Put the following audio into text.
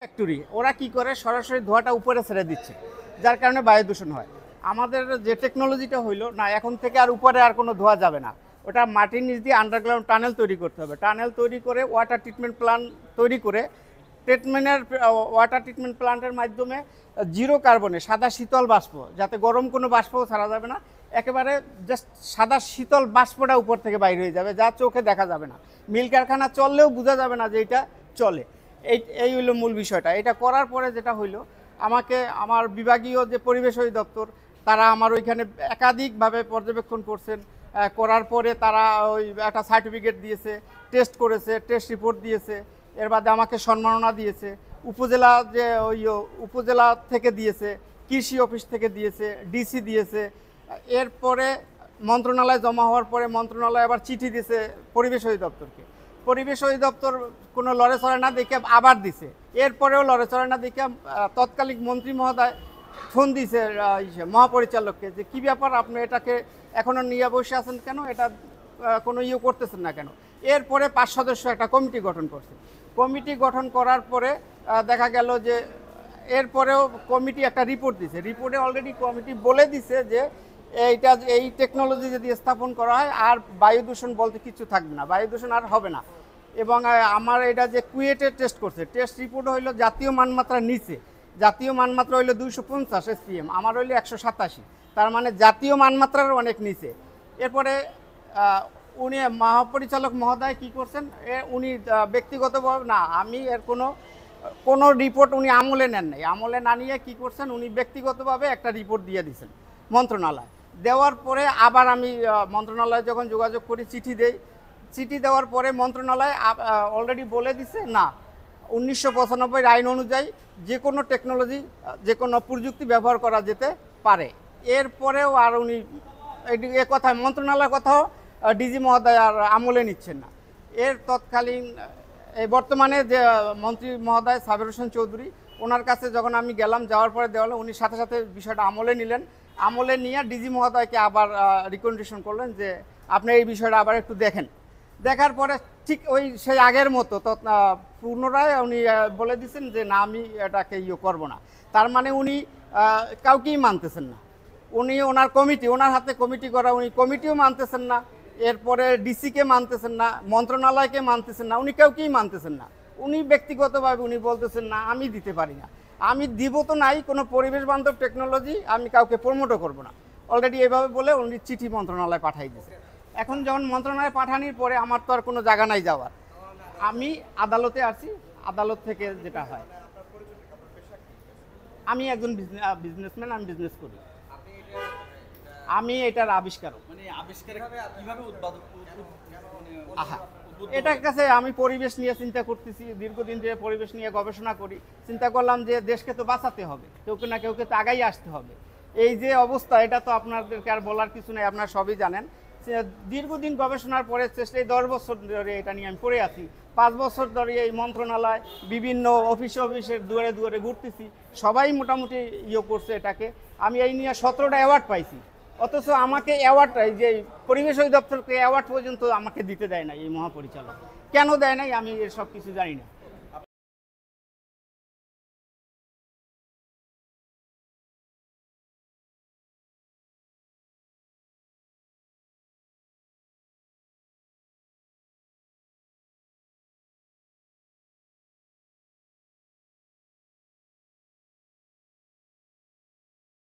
Factory ওরা কি করে সরাসরি ধোঁয়াটা উপরে ছেড়ে দিচ্ছে, যার কারণে বায়ু দূষণ হয়। আমাদের যে টেকনোলজিটা হইলো না, এখন থেকে আর উপরে আর কোনো ধোঁয়া যাবে না, ওটা মাটির নিচ দিয়ে আন্ডারগ্রাউন্ড টানেল তৈরি করতে হবে। টানেল তৈরি করে ওয়াটার ট্রিটমেন্ট প্ল্যান্ট তৈরি করে ওয়াটার ট্রিটমেন্ট প্ল্যান্টের মাধ্যমে জিরো কার্বনে সাদা শীতল বাষ্প, যাতে গরম কোনো বাষ্পও ছাড়া যাবে না, একেবারে জাস্ট সাদা শীতল বাষ্পটা উপর থেকে বাইরে হয়ে যাবে, যা চোখে দেখা যাবে না। মিল কারখানা চললেও বোঝা যাবে না যে এটা চলে। এই হইলো মূল বিষয়টা। এটা করার পরে যেটা হইলো, আমাকে আমার বিভাগীয় যে পরিবেশ অধিদপ্তর, তারা আমার ওইখানে একাধিকভাবে পর্যবেক্ষণ করছেন। করার পরে তারা ওই একটা সার্টিফিকেট দিয়েছে, টেস্ট করেছে, টেস্ট রিপোর্ট দিয়েছে, এর বাদে আমাকে সম্মাননা দিয়েছে। উপজেলা যে ওই উপজেলা থেকে দিয়েছে, কৃষি অফিস থেকে দিয়েছে, ডিসি দিয়েছে। এরপরে মন্ত্রণালয় জমা হওয়ার পরে মন্ত্রণালয় আবার চিঠি দিয়েছে পরিবেশ অধিদপ্তরকে। পরিবেশ অধিদপ্তর কোনো লড়েচড়ে না দেখে আবার দিছে। এরপরেও লড়েচড়ে না দেখে তৎকালীন মন্ত্রী মহোদয় ফোন দিছে মহাপরিচালককে যে কী ব্যাপার, আপনি এটাকে এখনও নিয়ে বসে আছেন কেন, এটা কোনো করতেছেন না কেন। এরপরে 5 সদস্য একটা কমিটি গঠন করছে। কমিটি গঠন করার পরে দেখা গেল যে এরপরেও কমিটি একটা রিপোর্ট দিছে। রিপোর্টে অলরেডি কমিটি বলে দিছে যে এই টেকনোলজি যদি স্থাপন করা হয় আর বায়ু দূষণ বলতে কিছু থাকবে না, বায়ু দূষণ আর হবে না। এবং আমার এটা যে কুয়েটে টেস্ট করছে, টেস্ট রিপোর্ট হইলো জাতীয় মানমাত্রার নিচে। জাতীয় মানমাত্রা হইলো 250 SPM, আমার হইলো 187, তার মানে জাতীয় মানমাত্রার অনেক নিচে। এরপরে উনি মহাপরিচালক মহোদয় কি করছেন, উনি ব্যক্তিগতভাবে না, আমি এর কোনো রিপোর্ট উনি আমলে নেন নাই। আমলে না নিয়ে কী করছেন, উনি ব্যক্তিগতভাবে একটা রিপোর্ট দিয়ে দিয়েছেন মন্ত্রণালয়। দেওয়ার পরে আবার আমি মন্ত্রণালয়ে যখন যোগাযোগ করি, চিঠি দেই। চিঠি দেওয়ার পরে মন্ত্রণালয় অলরেডি বলে দিছে না, 1995 আইন অনুযায়ী যে কোনো টেকনোলজি, যে কোনো প্রযুক্তি ব্যবহার করা যেতে পারে। এরপরেও আর উনি এ কথা, মন্ত্রণালয়ের কথাও ডিজি মহোদয় আর আমলে নিচ্ছেন না। এর তৎকালীন এই বর্তমানে যে মন্ত্রী মহোদয় সাবের হোসেন চৌধুরী, ওনার কাছে যখন আমি গেলাম, যাওয়ার পরে দেওয়ালে উনি সাথে সাথে বিষয়টা আমলে নিলেন। আমলে নিয়ে ডিজি মহোদয়কে আবার রিকমেন্ডেশন করলেন যে আপনি এই বিষয়টা আবার একটু দেখেন। দেখার পরে ঠিক ওই সেই আগের মতো পুনরায় উনি বলে দিচ্ছেন যে না, আমি এটাকে করব না। তার মানে উনি কাউকেই মানতেছেন না। উনি ওনার কমিটি, ওনার হাতে কমিটি করা, উনি কমিটিও মানতেছেন না। এরপরে ডিসিকে মানতেছেন না, মন্ত্রণালয়কে মানতেছেন না, উনি কাউকেই মানতেছেন না। উনি ব্যক্তিগতভাবে উনি বলতেছেন না, আমি দিতে পারি না, আমি দিব তো নাই, কোনো পরিবেশ বান্ধব টেকনোলজি আমি কাউকে প্রমোটও করব না। অলরেডি এভাবে বলে উনি চিঠি মন্ত্রণালয়ে পাঠাই দিয়েছে। এখন যখন মন্ত্রণালয়ে পাঠানোর পরে আমার তো আর কোনো জায়গা নাই যাওয়ার, আমি আদালতে আসি। আদালত থেকে যেটা হয়, আমি একজন বিজনেসম্যান, আমি বিজনেস করি। আমি এটার আবিষ্কারক। এটার কাছে আমি পরিবেশ নিয়ে চিন্তা করতেছি, দীর্ঘদিন ধরে পরিবেশ নিয়ে গবেষণা করি। চিন্তা করলাম যে দেশকে তো বাঁচাতে হবে, কেউকে না কেউকে তো আগাই আসতে হবে। এই যে অবস্থা, এটা তো আপনাদেরকে আর বলার কিছু নেই, আপনারা সবই জানেন। দীর্ঘদিন গবেষণার পরে চেষ্টায় 10 বছর ধরে এটা নিয়ে আমি পড়ে আছি। 5 বছর ধরে এই মন্ত্রণালয় বিভিন্ন অফিসের দুয়ারে দুয়ারে ঘুরতেছি, সবাই মোটামুটি করছে এটাকে। আমি এই নিয়ে 17টা অ্যাওয়ার্ড পাইছি, অথচ আমাকে অ্যাওয়ার্ড, যে পরিবেশ অধিদপ্তরকে অ্যাওয়ার্ড পর্যন্ত আমাকে দিতে দেয় না এই মহাপরিচালক। কেন দেয় নাই আমি এর সব কিছু জানি না।